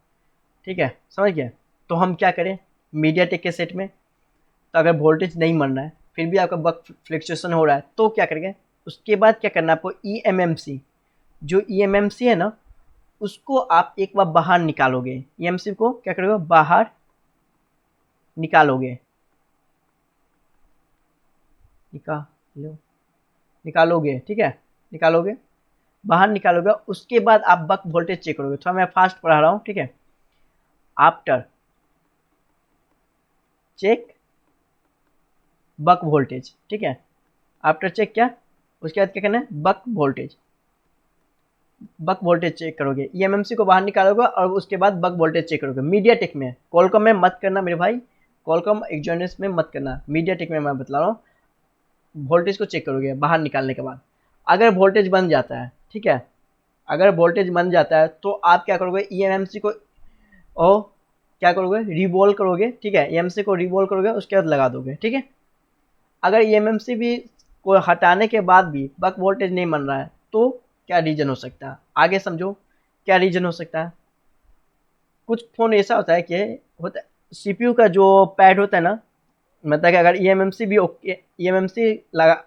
ठीक है, समझ गए। तो हम क्या करें, मीडियाटेक के सेट में तो अगर वोल्टेज नहीं बन रहा है फिर भी आपका बक फ्लक्चुएशन हो रहा है तो क्या करेंगे, उसके बाद क्या करना है आपको, EMMC, जो EMMC है ना उसको आप एक बार बाहर निकालोगे, EMMC को क्या करोगे, बाहर निकालोगे, निकालो, निकालोगे, ठीक है, निकालोगे, बाहर निकालोगे, उसके बाद आप बक वोल्टेज चेक करोगे। थोड़ा मैं फास्ट पढ़ा रहा हूँ, ठीक है। आफ्टर चेक बक वोल्टेज, ठीक है, आफ्टर चेक क्या, उसके बाद क्या करना है, बक वोल्टेज, बक वोल्टेज चेक करोगे, EMMC को बाहर निकालोगे और उसके बाद बक वोल्टेज चेक करोगे। मीडियाटेक में, कॉलकॉम में मत करना मेरे भाई, कॉलकॉम एक्सोजेनस में मत करना, मीडियाटेक में मैं बता रहा हूँ, वोल्टेज को चेक करोगे बाहर निकालने के बाद। अगर वोल्टेज बन जाता है, ठीक है, अगर वोल्टेज बन जाता है तो आप क्या करोगे, EMMC को ओ क्या करोगे, रिवॉल्व करोगे, ठीक है, EMMC को रिवॉल्व करोगे, उसके बाद लगा दोगे, ठीक है। अगर EMMC भी को हटाने के बाद भी बक वोल्टेज नहीं बन रहा है तो क्या रीजन हो सकता है, आगे समझो क्या रीजन हो सकता है। कुछ फ़ोन ऐसा होता है कि होता है सीपीयू का जो पैड होता है ना, मतलब कि अगर ईएमएमसी भी ओके, ईएमएमसी लगा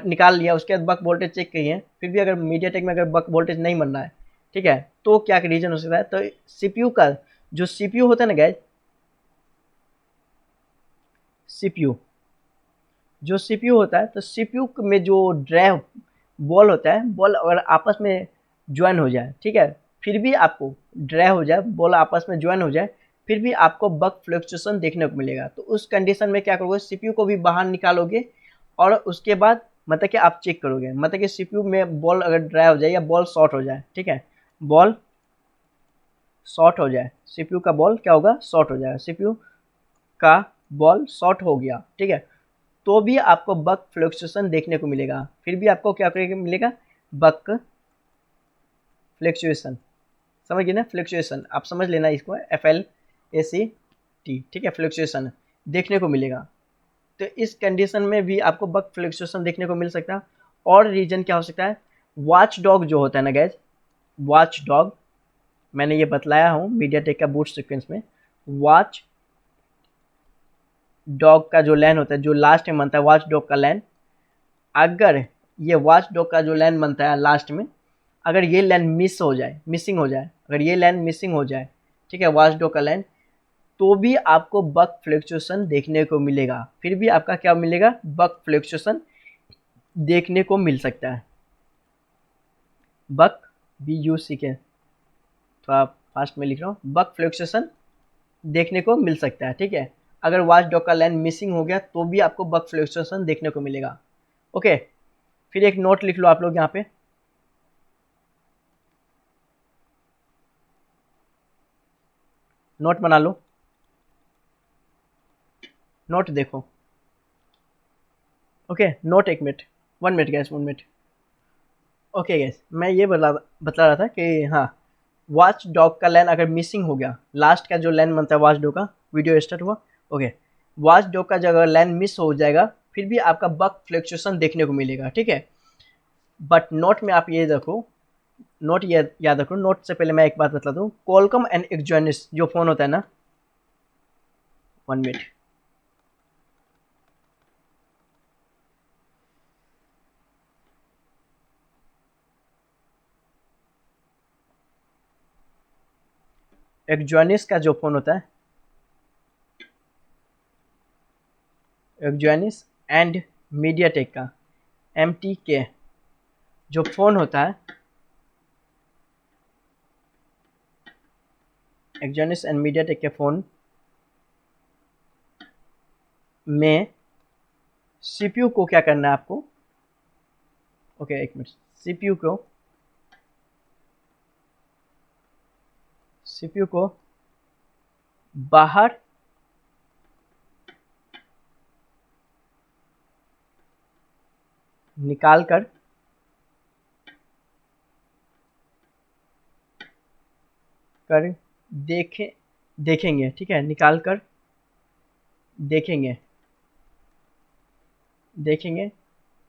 निकाल लिया, उसके बाद बक वोल्टेज चेक किए, फिर भी अगर मीडियाटेक में अगर बक वोल्टेज नहीं बन रहा है, ठीक है, तो क्या रीजन हो सकता है? तो सीपीयू का जो सीपीयू होता है ना गाइस, सीपीयू जो सीपीयू होता है, तो सीपीयू में जो ड्राइव बॉल होता है, बॉल अगर आपस में ज्वाइन हो जाए, ठीक है, फिर भी आपको ड्राइव हो जाए, बॉल आपस में ज्वाइन हो जाए, फिर भी आपको बक फ्लक्चुएशन देखने को मिलेगा। तो उस कंडीशन में क्या करोगे, सीपीयू को भी बाहर निकालोगे और उसके बाद मतलब कि आप चेक करोगे, मतलब कि सीपीयू में बॉल अगर ड्राइव हो जाए या बॉल शॉर्ट हो जाए, ठीक है, बॉल शॉर्ट हो जाए, सीपीयू का बॉल क्या होगा, शॉर्ट हो जाएगा, सीपीयू का बॉल शॉर्ट हो गया, ठीक है, तो भी आपको बक फ्लक्चुएशन देखने को मिलेगा, फिर भी आपको क्या करके मिलेगा, बक फ्लक्चुएशन। समझ गए ना, फ्लक्चुएशन आप समझ लेना इसको, FLACT, ठीक है, फ्लक्चुएशन देखने को मिलेगा। तो इस कंडीशन में भी आपको बक फ्लक्चुएशन देखने को मिल सकता है। और रीजन क्या हो सकता है, वॉच डॉग जो होता है ना गैस, वॉच डॉग मैंने ये बतलाया हूँ मीडियाटेक का बूट सीक्वेंस में, वॉच डॉग का जो लैन होता है, जो लास्ट में बनता है वॉच डॉग का लैन, अगर ये वॉच डॉग का जो लैन बनता है लास्ट में, अगर ये लैन मिस हो जाए, मिसिंग हो जाए, अगर ये लैन मिसिंग हो जाए, ठीक है, वॉच डॉग का लैन, तो भी आपको बक फ्लक्चुएशन देखने को मिलेगा, फिर भी आपका क्या मिलेगा, बक फ्लक्चुएशन देखने को मिल सकता है। बक BUC के थोड़ा फास्ट में लिख रहा हूँ, बक फ्लक्चुएशन देखने को मिल सकता है, ठीक है, अगर वॉच डॉग का लाइन मिसिंग हो गया तो भी आपको बक फ्लक्चुएशन देखने को मिलेगा। ओके, फिर एक नोट लिख लो आप लोग यहाँ पे, नोट बना लो, नोट देखो। Okay, note, 1 minute, 1 minute gas, 1 minute. Okay gas, मैं ये बता रहा था कि हाँ, वॉच डॉग का लाइन अगर मिसिंग हो गया, लास्ट का जो लाइन बनता है वॉच डॉग का, वीडियो स्टार्ट हुआ, ओके, वॉच डॉग का जगह लाइन मिस हो जाएगा, फिर भी आपका बक फ्लक्चुएशन देखने को मिलेगा, ठीक है। बट नोट में आप ये देखो, नोट ये याद रखो, नोट से पहले मैं एक बात बता दूँ, कॉलकॉम एंड एक्सजॉनिस जो फ़ोन होता है ना, 1 मिनट, एक्सजॉनिस का जो फ़ोन होता है, एक्सजॉनिस एंड मीडियाटेक का MTK जो फ़ोन होता है, एक्सजॉनिस एंड मीडियाटेक के फ़ोन में CPU को क्या करना है आपको, ओके 1 मिनट, CPU को बाहर निकाल कर देखेंगे, ठीक है, निकाल कर देखेंगे,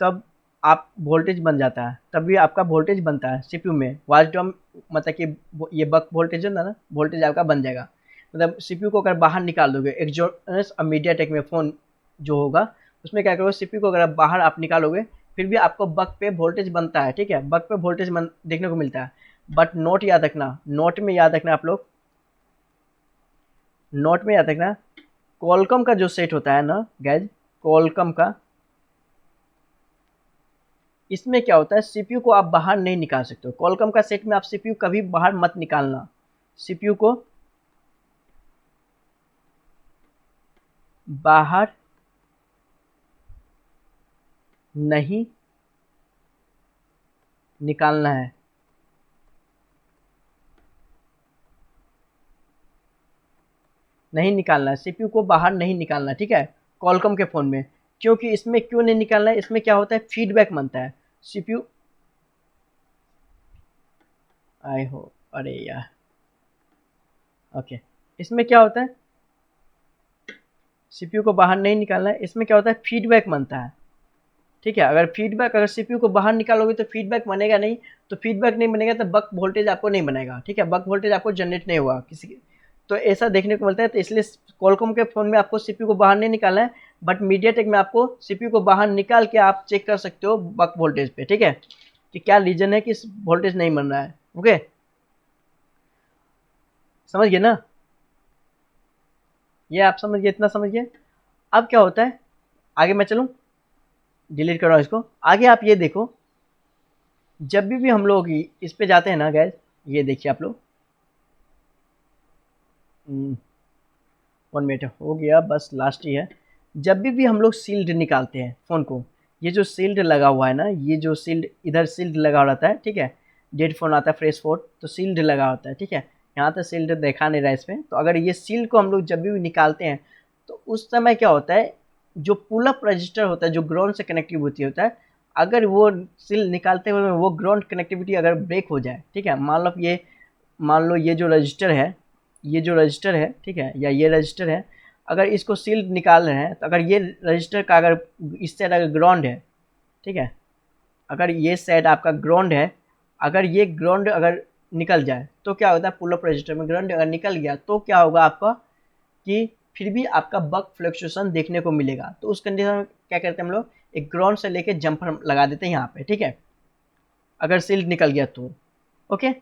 तब आप वोल्टेज बन जाता है, तब भी आपका वोल्टेज बनता है सीपीयू में, वॉच डॉग मतलब कि ये बक वोल्टेज है ना, वोल्टेज आपका बन जाएगा। मतलब सीपीयू को अगर बाहर निकाल दोगे, एक्सजॉनिस और मीडियाटेक में फ़ोन जो होगा, उसमें क्या करोगे, सीपीयू को अगर बाहर आप निकालोगे, फिर भी आपको बक पे वोल्टेज बनता है, ठीक है, बक पे वोल्टेज देखने को मिलता है। बट नोट याद रखना, नोट में याद रखना आप लोग, नोट में याद रखना, कॉलकॉम का जो सेट होता है ना गैज, कॉलकॉम का, इसमें क्या होता है, सीपीयू को आप बाहर नहीं निकाल सकते हो, कॉलकॉम का सेट में आप सीपीयू कभी बाहर मत निकालना, सीपीयू को बाहर नहीं निकालना है, नहीं निकालना है, सीपीयू को बाहर नहीं निकालना, ठीक है, कॉलकॉम के फ़ोन में। क्योंकि इसमें क्यों नहीं निकालना है, इसमें क्या होता है, फीडबैक बनता है, सीपीयू, आई हो, अरे यार, ओके, इसमें क्या होता है, सीपीयू को बाहर नहीं निकालना है, इसमें क्या होता है, फीडबैक बनता है, ठीक है, अगर सीपीयू को बाहर निकालोगे तो फीडबैक बनेगा नहीं, तो फीडबैक नहीं बनेगा तो बक वोल्टेज आपको नहीं बनेगा, ठीक है, बक वोल्टेज आपको जनरेट नहीं होगा किसी, तो ऐसा देखने को मिलता है। तो इसलिए क्वालकॉम के फ़ोन में आपको सीपीयू को बाहर नहीं निकालना है, बट मीडियाटेक में आपको सीपीयू को बाहर निकाल के आप चेक कर सकते हो बक वोल्टेज पे, ठीक है, कि क्या रीजन है कि वोल्टेज नहीं बन रहा है। ओके, समझ गए ना, ये आप समझ गए, इतना समझ गए। अब क्या होता है, आगे मैं चलूँ, डिलीट कर रहा हूँ इसको। आगे आप ये देखो, जब भी हम लोग इस पे जाते हैं ना गैस, ये देखिए आप लोग, 1 मिनट हो गया, बस लास्ट ही है। जब भी हम लोग सील्ड निकालते हैं फ़ोन को, ये जो सील्ड लगा हुआ है ना, ये जो सील्ड इधर सील्ड लगा रहता है, ठीक है, डेड फ़ोन आता है फ्रेश फ़ोन तो सील्ड लगा होता है, ठीक है। यहाँ तो सील्ड देखा नहीं रहा है इसमें। तो अगर ये सील्ड को हम लोग जब भी निकालते हैं तो उस समय क्या होता है, जो पुल अप रजिस्टर होता है जो ग्राउंड से कनेक्टिविटी होता है, अगर वो सील निकालते हुए वो ग्राउंड कनेक्टिविटी अगर ब्रेक हो जाए, ठीक है, मान लो ये जो रजिस्टर है, ये जो रजिस्टर है, ठीक है, या ये रजिस्टर है, अगर इसको सील निकाल रहे हैं तो अगर ये रजिस्टर का अगर इस साइड अगर ग्राउंड है, ठीक है, अगर ये साइड आपका ग्राउंड है, अगर ये ग्राउंड अगर निकल जाए तो क्या होता है, पुल अप रजिस्टर में ग्राउंड अगर निकल गया तो क्या होगा आपका, कि फिर भी आपका बक फ्लक्चुएशन देखने को मिलेगा। तो उस कंडीशन में क्या करते हैं हम लोग, एक ग्राउंड से लेके जंपर लगा देते हैं यहाँ पे, ठीक है, अगर सील्ड निकल गया तो। ओके,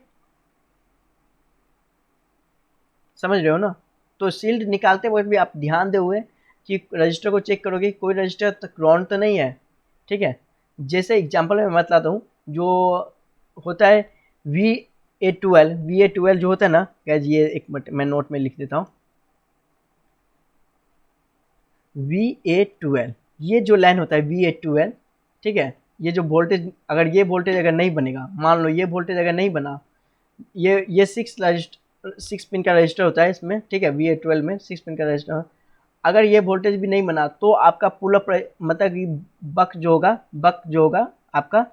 समझ रहे हो ना। तो सील्ड निकालते वक्त भी आप ध्यान दे हुए कि रजिस्टर को चेक करोगे कोई रजिस्टर तक ग्राउंड तो नहीं है, ठीक है। जैसे एग्जांपल में बताता हूँ, जो होता है VA12 जो होता है ना गैस, ये एक मिनट मैं नोट में लिख देता हूँ। VA12 ये जो लाइन होता है VA12, ठीक है, ये जो वोल्टेज अगर ये वोल्टेज अगर नहीं बनेगा, मान लो ये वोल्टेज अगर नहीं बना, ये 6 पिन का रजिस्टर होता है इसमें, ठीक है, VA12 में 6 पिन का रजिस्टर, अगर ये वोल्टेज भी नहीं बना तो आपका पुल अप मतलब कि बक जो होगा आपका,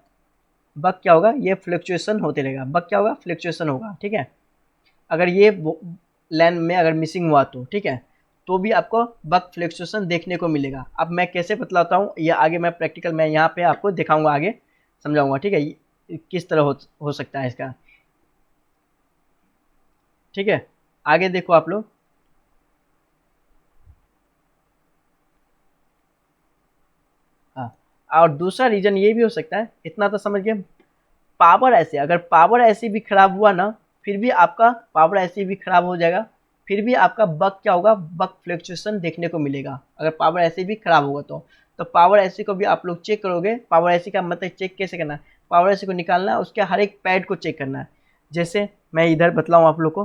बक क्या होगा, ये फ्लक्चुएशन होते रहेगा, बक क्या होगा, फ्लक्चुएशन होगा, ठीक है। अगर ये लाइन में अगर मिसिंग हुआ तो, ठीक है, तो भी आपको बक फ्लक्चुएशन देखने को मिलेगा। अब मैं कैसे बतलाता हूँ ये आगे मैं प्रैक्टिकल मैं यहाँ पे आपको दिखाऊंगा, आगे समझाऊंगा, ठीक है, किस तरह हो सकता है इसका, ठीक है। आगे देखो आप लोग, हाँ, और दूसरा रीजन ये भी हो सकता है, इतना तो समझ गए, पावर ऐसे अगर पावर ऐसी भी खराब हुआ ना, फिर भी आपका पावर ऐसी भी खराब हो जाएगा, फिर भी आपका बक क्या होगा, बक फ्लक्चुएशन देखने को मिलेगा अगर पावर ऐसी भी खराब होगा तो पावर ऐसी को भी आप लोग चेक करोगे। पावर ऐसी का मतलब चेक कैसे करना है, पावर ऐसी को निकालना है, उसके हर एक पैड को चेक करना है। जैसे मैं इधर बतलाऊँ आप लोग को,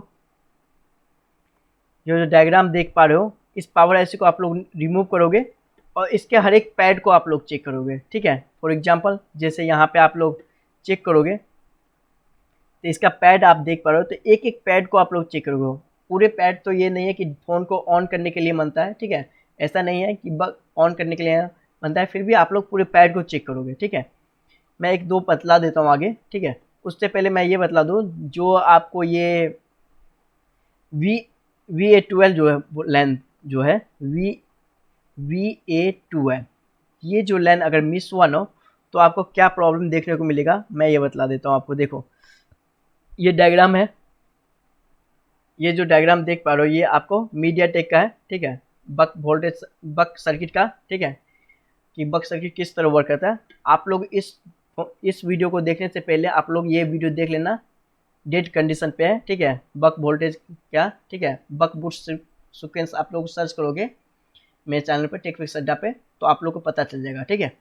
जो डायग्राम देख पा रहे हो, इस पावर ऐसी को आप लोग रिमूव करोगे और इसके हर एक पैड को आप लोग चेक करोगे, ठीक है। फॉर एग्जांपल जैसे यहाँ पे आप लोग चेक करोगे तो इसका पैड आप देख पा रहे हो, तो एक एक पैड को आप लोग चेक करोगे। पूरे पैड तो ये नहीं है कि फ़ोन को ऑन करने के लिए बनता है, ठीक है, ऐसा नहीं है कि बस ऑन करने के लिए बनता है, फिर भी आप लोग पूरे पैड को चेक करोगे, ठीक है। मैं एक दो बतला देता हूँ आगे, ठीक है। उससे पहले मैं ये बतला दूँ, जो आपको ये VA12 जो है वो लाइन जो है VA12, ये जो लाइन अगर मिस हुआ ना तो आपको क्या प्रॉब्लम देखने को मिलेगा, मैं ये बतला देता हूँ आपको। देखो ये डायग्राम है, ये जो डायग्राम देख पा रहे हो ये आपको मीडियाटेक का है, ठीक है, बक सर्किट का, ठीक है, कि बक सर्किट किस तरह वर्क करता है। आप लोग इस वीडियो को देखने से पहले आप लोग ये वीडियो देख लेना, डेड कंडीशन पे है, ठीक है, बक वोल्टेज क्या, ठीक है, बक बूस्ट सीक्वेंस आप लोग सर्च करोगे मेरे चैनल पर टेकफिक्स अड्डा पे तो आप लोग को पता चल जाएगा, ठीक है।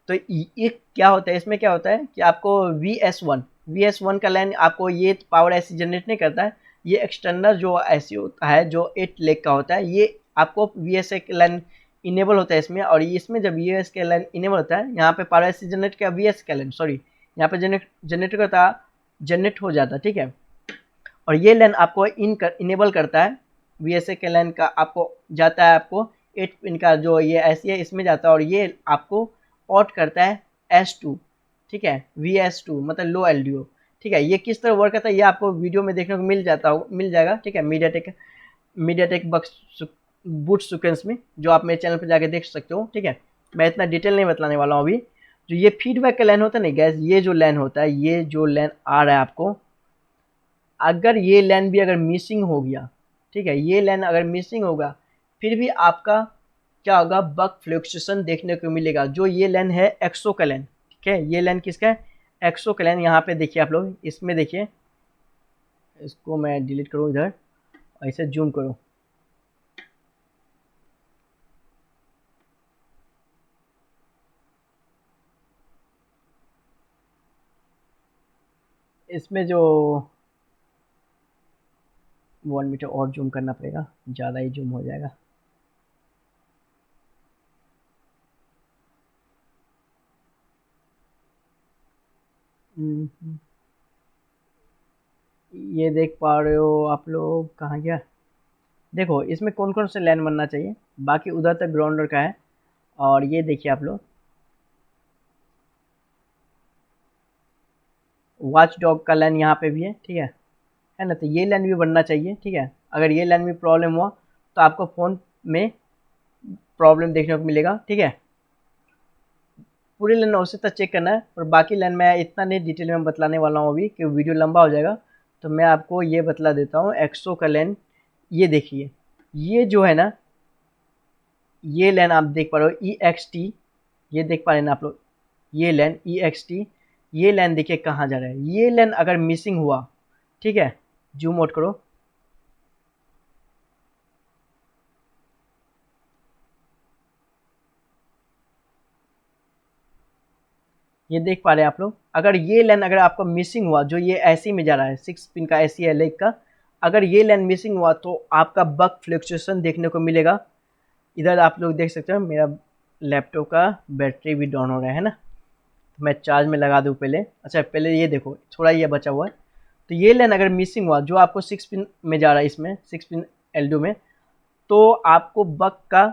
तो ये क्या होता है, इसमें क्या होता है कि आपको VS1 का लाइन आपको ये पावर ऐसी जनरेट नहीं करता है, ये एक्सटर्नल जो ऐसी होता है जो 8 लेग का होता है, ये आपको VS का लाइन इनेबल होता है इसमें, और इसमें जब VS का लाइन इनेबल होता है, यहाँ पे पावर ऐसी जनरेट का VS का लाइन सॉरी यहाँ पे जनरेट करता जनरेट हो जाता है, ठीक है। और ये लाइन आपको इनेबल करता है, VSA के लाइन का आपको जाता है, आपको 8 पिन का जो ये ऐसी है इसमें जाता है, और ये आपको आउट करता है S2, ठीक है, VS2 मतलब लो LDO, ठीक है। ये किस तरह वर्क करता है ये आपको वीडियो में देखने को मिल जाएगा, ठीक है, मीडियाटेक बूट सीक्वेंस में, जो आप मेरे चैनल पर जाके देख सकते हो, ठीक है। मैं इतना डिटेल नहीं बतलाने वाला हूँ अभी। जो ये फीडबैक का लाइन होता है ना गैस, ये जो लाइन होता है, ये जो लाइन आ रहा है आपको, अगर ये लाइन भी अगर मिसिंग हो गया, ठीक है, अगर ये लाइन भी अगर मिसिंग हो गया, ठीक है, तो क्या होगा, ठीक है, ये लाइन अगर मिसिंग होगा फिर भी आपका क्या होगा, बक फ्लक्चुएशन देखने को मिलेगा। जो ये लाइन है एक्सो का लाइन, ठीक है, ये लाइन किसका है, एक्सो का लाइन। यहाँ पे देखिए आप लोग, इसमें देखिए, इसको मैं डिलीट करूँ इधर, ऐसे जूम करूँ, इसमें जो 1 मीटर और जूम करना पड़ेगा, ज़्यादा ही जूम हो जाएगा। ये देख पा रहे हो आप लोग, कहाँ गया, देखो इसमें कौन कौन से लाइन बनना चाहिए, बाकी उधर तक ग्राउंडर का है। और ये देखिए आप लोग, वॉच डॉग का लाइन यहाँ पे भी है ना, तो ये लाइन भी बनना चाहिए, ठीक है। अगर ये लाइन में प्रॉब्लम हुआ तो आपको फ़ोन में प्रॉब्लम देखने को मिलेगा, ठीक है। पूरी लाइन उसी तक चेक करना है, और बाकी लाइन मैं इतना नहीं डिटेल में बतलाने वाला हूँ अभी, कि वीडियो लंबा हो जाएगा। तो मैं आपको ये बतला देता हूँ, एक्सो का लाइन, ये देखिए, ये जो है ना, ये लाइन आप देख पा रहे हो EXT, ये देख पा रहे हैं ना आप लोग, ये लाइन EXT, ये लाइन देखिए कहाँ जा रहा है। ये लाइन अगर मिसिंग हुआ, ठीक है, जूम आउट करो, ये देख पा रहे हैं आप लोग। अगर ये लाइन अगर आपका मिसिंग हुआ, जो ये ऐसी में जा रहा है 6 पिन का ऐसी है लेग का, अगर ये लाइन मिसिंग हुआ तो आपका बक फ्लक्चुएशन देखने को मिलेगा। इधर आप लोग देख सकते हो मेरा लैपटॉप का बैटरी भी डाउन हो रहा है ना, तो मैं चार्ज में लगा दूँ पहले। अच्छा, पहले ये देखो, थोड़ा ये बचा हुआ है। तो ये लाइन अगर मिसिंग हुआ, जो आपको 6 पिन में जा रहा है, इसमें 6 पिन L2 में, तो आपको बक का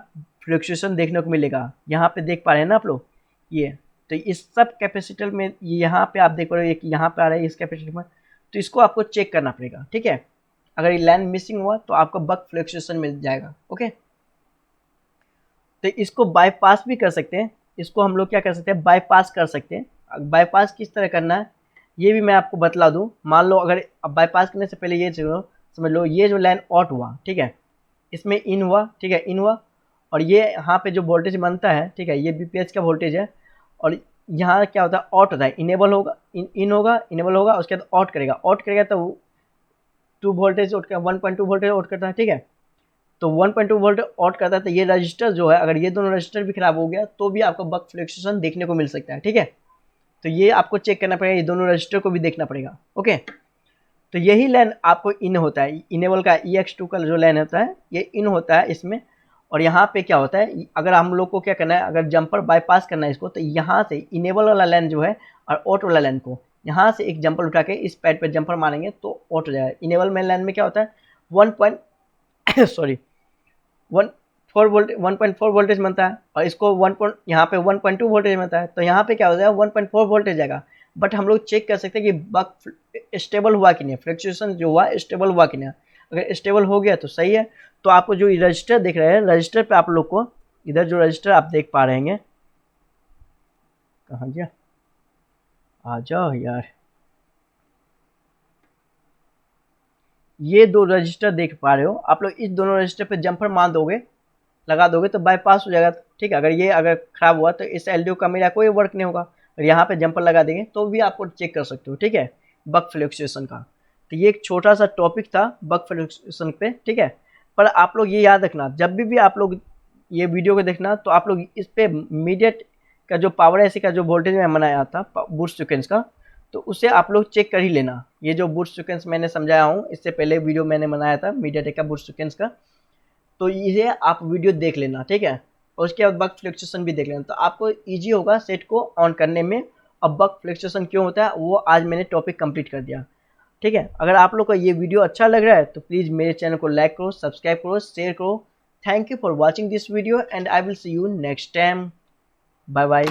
फ्लक्चुएशन देखने को मिलेगा। यहाँ पे देख पा रहे हैं ना आप लोग, ये तो इस सब कैपेसिटर में, यहाँ पे आप देख पा रहे हो, एक यहाँ पे आ रहा है इस कैपेसिटर में, तो इसको आपको चेक करना पड़ेगा, ठीक है। अगर ये लाइन मिसिंग हुआ तो आपको बक फ्लक्चुएशन मिल जाएगा, ओके। तो इसको बाईपास भी कर सकते हैं, इसको हम लोग क्या कर सकते हैं, बाईपास कर सकते हैं। बाईपास किस तरह करना है ये भी मैं आपको बतला दूं। मान लो अगर बाईपास करने से पहले ये समझ लो, ये जो लाइन आउट हुआ, ठीक है, इसमें इन हुआ, ठीक है, इन हुआ, और ये यहाँ पे जो वोल्टेज बनता है, ठीक है, ये BPH का वोल्टेज है, और यहाँ क्या होता है, आउट होता है, इनेबल होगा, इन होगा, इनेबल होगा, उसके बाद आउट करेगा तो 2 वोल्टेज आउट कर, 1.2 वोल्टेज आउट करता है, ठीक है। तो 1.2 वोल्ट आउट करता है, तो ये रजिस्टर जो है, अगर ये दोनों रजिस्टर भी खराब हो गया तो भी आपको बक फ्लक्चुएशन देखने को मिल सकता है, ठीक है। तो ये आपको चेक करना पड़ेगा, ये दोनों रजिस्टर को भी देखना पड़ेगा, ओके। तो यही लाइन आपको इन होता है, इनेबल का EX2 का जो लाइन होता है, ये इन होता है इसमें। और यहाँ पे क्या होता है, अगर हम लोग को क्या करना है, अगर जंपर बाईपास करना है इसको, तो यहाँ से इनेबल वाला लाइन जो है और आउट वाला लाइन को यहाँ से एक जंपर उठा के इस पैड पे जंपर मारेंगे तो आउट हो जाएगा। इनेबल में लाइन में क्या होता है, 1.4 वोल्टेज बनता है, और इसको यहाँ पे 1.2 वोल्टेज बनता है, तो यहाँ पे क्या हो जाएगा, 1.4 वोल्टेज आएगा। बट हम लोग चेक कर सकते हैं कि बक स्टेबल हुआ कि नहीं, फ्लक्चुएशन जो हुआ स्टेबल हुआ कि नहीं। अगर स्टेबल हो गया तो सही है। तो आपको जो रजिस्टर दिख रहे हैं, रजिस्टर पे आप लोग को, इधर जो रजिस्टर आप देख पा रहे हैं, कहाँ गया, आ जाओ यार, ये 2 रजिस्टर देख पा रहे हो आप लोग, इस दोनों रजिस्टर पे जंपर मार दोगे, लगा दोगे तो बाईपास हो जाएगा, ठीक है। अगर ये अगर खराब हुआ तो इस LDO का मेरा कोई वर्क नहीं होगा, और यहाँ पे जंपर लगा देंगे तो भी आपको चेक कर सकते हो, ठीक है, बक फ्लक्चुएशन का। तो ये एक छोटा सा टॉपिक था बक फ्लक्चुएशन पे, ठीक है। पर आप लोग ये याद रखना, जब भी आप लोग ये वीडियो को देखना, तो आप लोग इस पे इमीडिएट का जो पावर ऐसी का जो वोल्टेज मैं बनाया था बूस्ट सीक्वेंस का, तो उसे आप लोग चेक कर ही लेना। ये जो बूस्ट सीक्वेंस मैंने समझाया हूँ, इससे पहले वीडियो मैंने बनाया था मीडियाटेक का बूस्ट सीक्वेंस का, तो इसे आप वीडियो देख लेना, ठीक है। और उसके बाद बक फ्लक्चुएशन भी देख लेना, तो आपको इजी होगा सेट को ऑन करने में। अब बक फ्लक्चुएशन क्यों होता है वो आज मैंने टॉपिक कंप्लीट कर दिया, ठीक है। अगर आप लोग को ये वीडियो अच्छा लग रहा है तो प्लीज़ मेरे चैनल को लाइक करो, सब्सक्राइब करो, शेयर करो। Thank you for watching this video and I will see you next time. Bye bye.